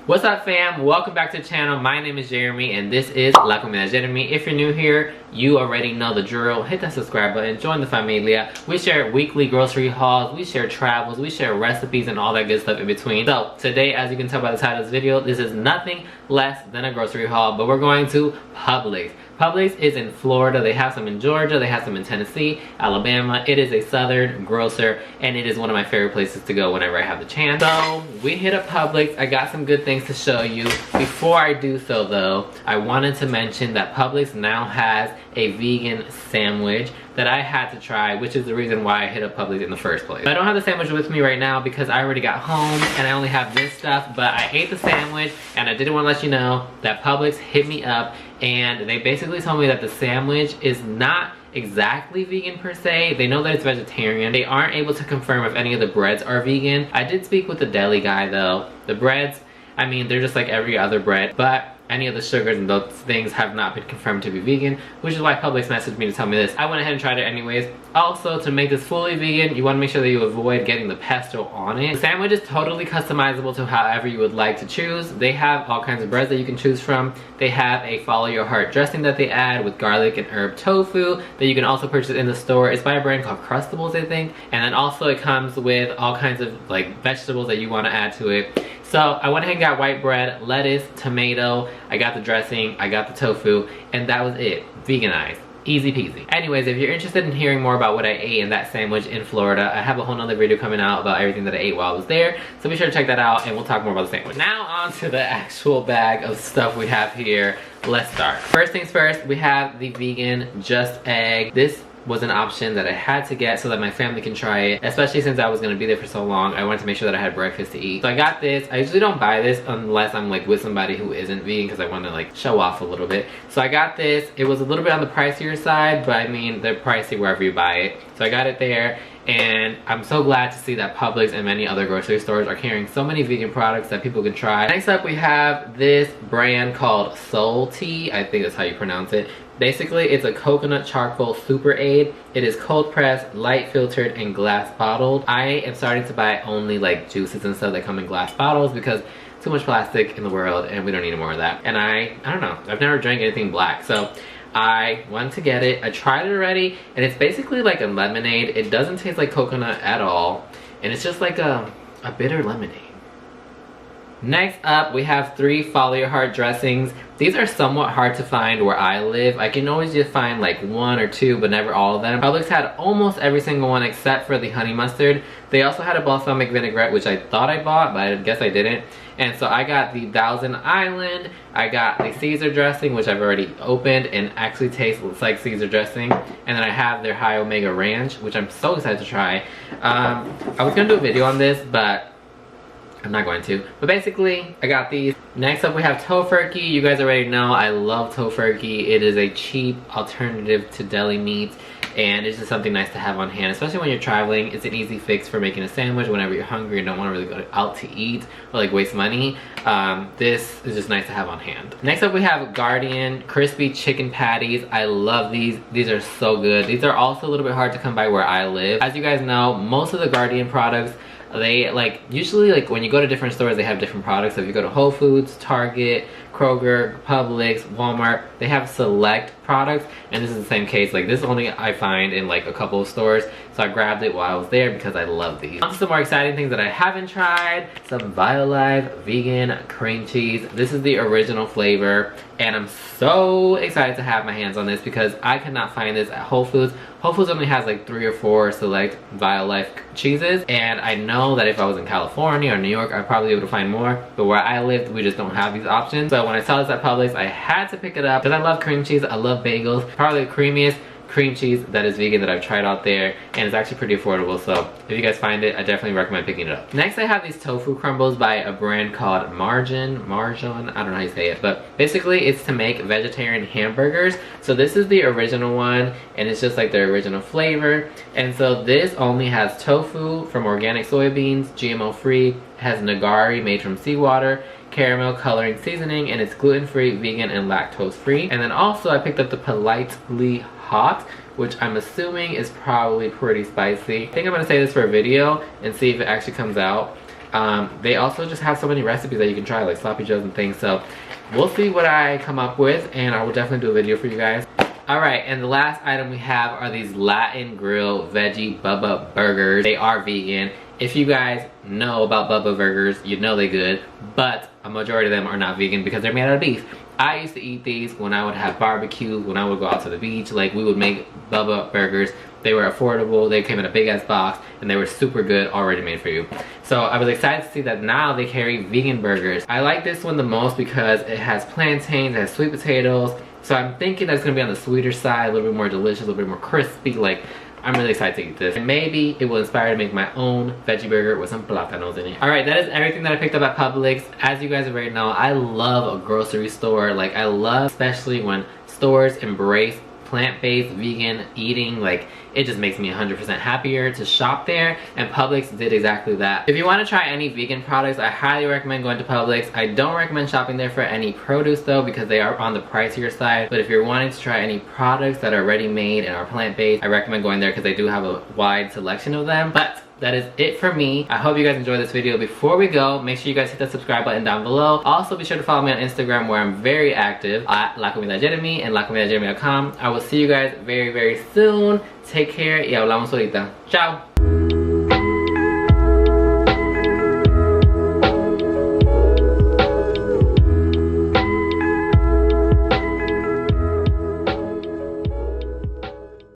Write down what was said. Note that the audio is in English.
What's up, fam? Welcome back to the channel. My name is Jeremy and this is lacomidadejeremie. If you're new here, you already know the drill. Hit that subscribe button, join the familia. We share weekly grocery hauls, we share travels, we share recipes and all that good stuff in between. So today, as you can tell by the title of this video, this is nothing less than a grocery haul, but we're going to Publix. Publix is in Florida. They have some in Georgia, they have some in Tennessee, Alabama. It is a southern grocer and it is one of my favorite places to go whenever I have the chance. So we hit a Publix. I got some good things to show you. Before I do so though, I wanted to mention that Publix now has a vegan sandwich that I had to try, which is the reason why I hit up Publix in the first place. I don't have the sandwich with me right now because I already got home and I only have this stuff, but I ate the sandwich and I didn't want to let you know that Publix hit me up and they basically told me that the sandwich is not exactly vegan per se. They know that it's vegetarian. They aren't able to confirm if any of the breads are vegan. I did speak with the deli guy though. The breads, I mean, they're just like every other bread, but any of the sugars and those things have not been confirmed to be vegan, which is why Publix messaged me to tell me this. I went ahead and tried it anyways. Also, to make this fully vegan, you want to make sure that you avoid getting the pesto on it. The sandwich is totally customizable to however you would like to choose. They have all kinds of breads that you can choose from. They have a follow your heart dressing that they add with garlic and herb tofu that you can also purchase in the store. It's by a brand called Crustables, I think. And then also it comes with all kinds of like vegetables that you want to add to it. So I went ahead and got white bread, lettuce, tomato, I got the dressing, I got the tofu, and that was it. Veganized. Easy peasy. Anyways, if you're interested in hearing more about what I ate in that sandwich in Florida, I have a whole nother video coming out about everything that I ate while I was there. So be sure to check that out and we'll talk more about the sandwich. Now on to the actual bag of stuff we have here. Let's start. First things first, we have the vegan Just Egg. This was an option that I had to get so that my family can try it, especially since I was going to be there for so long. I wanted to make sure that I had breakfast to eat. So I got this. I usually don't buy this unless I'm like with somebody who isn't vegan because I want to like show off a little bit. So I got this. It was a little bit on the pricier side, but I mean they're pricey wherever you buy it. So I got it there. And I'm so glad to see that Publix and many other grocery stores are carrying so many vegan products that people can try. Next up we have this brand called Solty. I think that's how you pronounce it. Basically, it's a coconut charcoal super aid. It is cold pressed, light filtered, and glass bottled. I am starting to buy only like juices and stuff that come in glass bottles because too much plastic in the world and we don't need more of that. And I don't know, I've never drank anything black. So I wanted to get it. I tried it already and it's basically like a lemonade. It doesn't taste like coconut at all. And it's just like a bitter lemonade. Next up, we have 3 Follow Your Heart dressings. These are somewhat hard to find where I live. I can always just find like 1 or 2, but never all of them. Publix had almost every single one except for the honey mustard. They also had a balsamic vinaigrette, which I thought I bought, but I guess I didn't. And so I got the Thousand Island. I got the Caesar dressing, which I've already opened and actually tastes like Caesar dressing. And then I have their High Omega Ranch, which I'm so excited to try. I was gonna do a video on this, but I'm not going to. But basically, I got these. Next up, we have Tofurkey. You guys already know I love Tofurkey. It is a cheap alternative to deli meat. And it's just something nice to have on hand, especially when you're traveling. It's an easy fix for making a sandwich whenever you're hungry and don't want to really go out to eat or like waste money. This is just nice to have on hand. Next up, we have Guardian Crispy Chicken Patties. I love these. These are so good. These are also a little bit hard to come by where I live. As you guys know, most of the Guardian products, they like usually like when you go to different stores they have different products. So if you go to Whole Foods, Target, Kroger, Publix, Walmart, they have select products, and this is the same case. Like this only I find in like a couple of stores, so I grabbed it while I was there because I love these. On to some more exciting things that I haven't tried. Some BioLife vegan cream cheese. This is the original flavor and I'm so excited to have my hands on this because I could not find this at Whole Foods. Whole Foods only has like 3 or 4 select BioLife cheeses, and I know that if I was in California or New York I'd probably be able to find more, but where I lived we just don't have these options. So when I saw this at Publix I had to pick it up because I love cream cheese, I love bagels. Probably the creamiest cream cheese that is vegan that I've tried out there, and it's actually pretty affordable. So if you guys find it, I definitely recommend picking it up. Next I have these Tofu Crumbles by a brand called Marjan, I don't know how you say it, but basically it's to make vegetarian hamburgers. So this is the original one and it's just like their original flavor. And so this only has tofu from organic soybeans, GMO free, has nagari made from seawater, caramel coloring seasoning, and it's gluten-free, vegan, and lactose-free. And then also I picked up the Politely Hot, which I'm assuming is probably pretty spicy. I think I'm gonna save this for a video and see if it actually comes out. They also just have so many recipes that you can try, like sloppy joes and things. So we'll see what I come up with, and I will definitely do a video for you guys. Alright, and the last item we have are these Latin Grill Veggie Bubba Burgers. They are vegan. If you guys know about Bubba Burgers, you know they're good, but a majority of them are not vegan because they're made out of beef. I used to eat these when I would have barbecues, when I would go out to the beach. Like, we would make Bubba Burgers. They were affordable, they came in a big ass box, and they were super good, already made for you. So I was excited to see that now they carry vegan burgers. I like this one the most because it has plantains, it has sweet potatoes. So I'm thinking that it's gonna be on the sweeter side, a little bit more delicious, a little bit more crispy. Like, I'm really excited to eat this. And maybe it will inspire me to make my own veggie burger with some plátanos in it. Alright, that is everything that I picked up at Publix. As you guys already know, I love a grocery store. Like, I love, especially when stores embrace plant-based vegan eating. Like, it just makes me 100% happier to shop there, and Publix did exactly that. If you want to try any vegan products, I highly recommend going to Publix. I don't recommend shopping there for any produce though, because they are on the pricier side. But if you're wanting to try any products that are ready-made and are plant-based, I recommend going there because they do have a wide selection of them. But that is it for me. I hope you guys enjoyed this video. Before we go, make sure you guys hit that subscribe button down below. Also, be sure to follow me on Instagram, where I'm very active at lacomidadejeremie and lacomidadejeremie.com. I will see you guys very, very soon. Take care y hablamos ahorita. Ciao.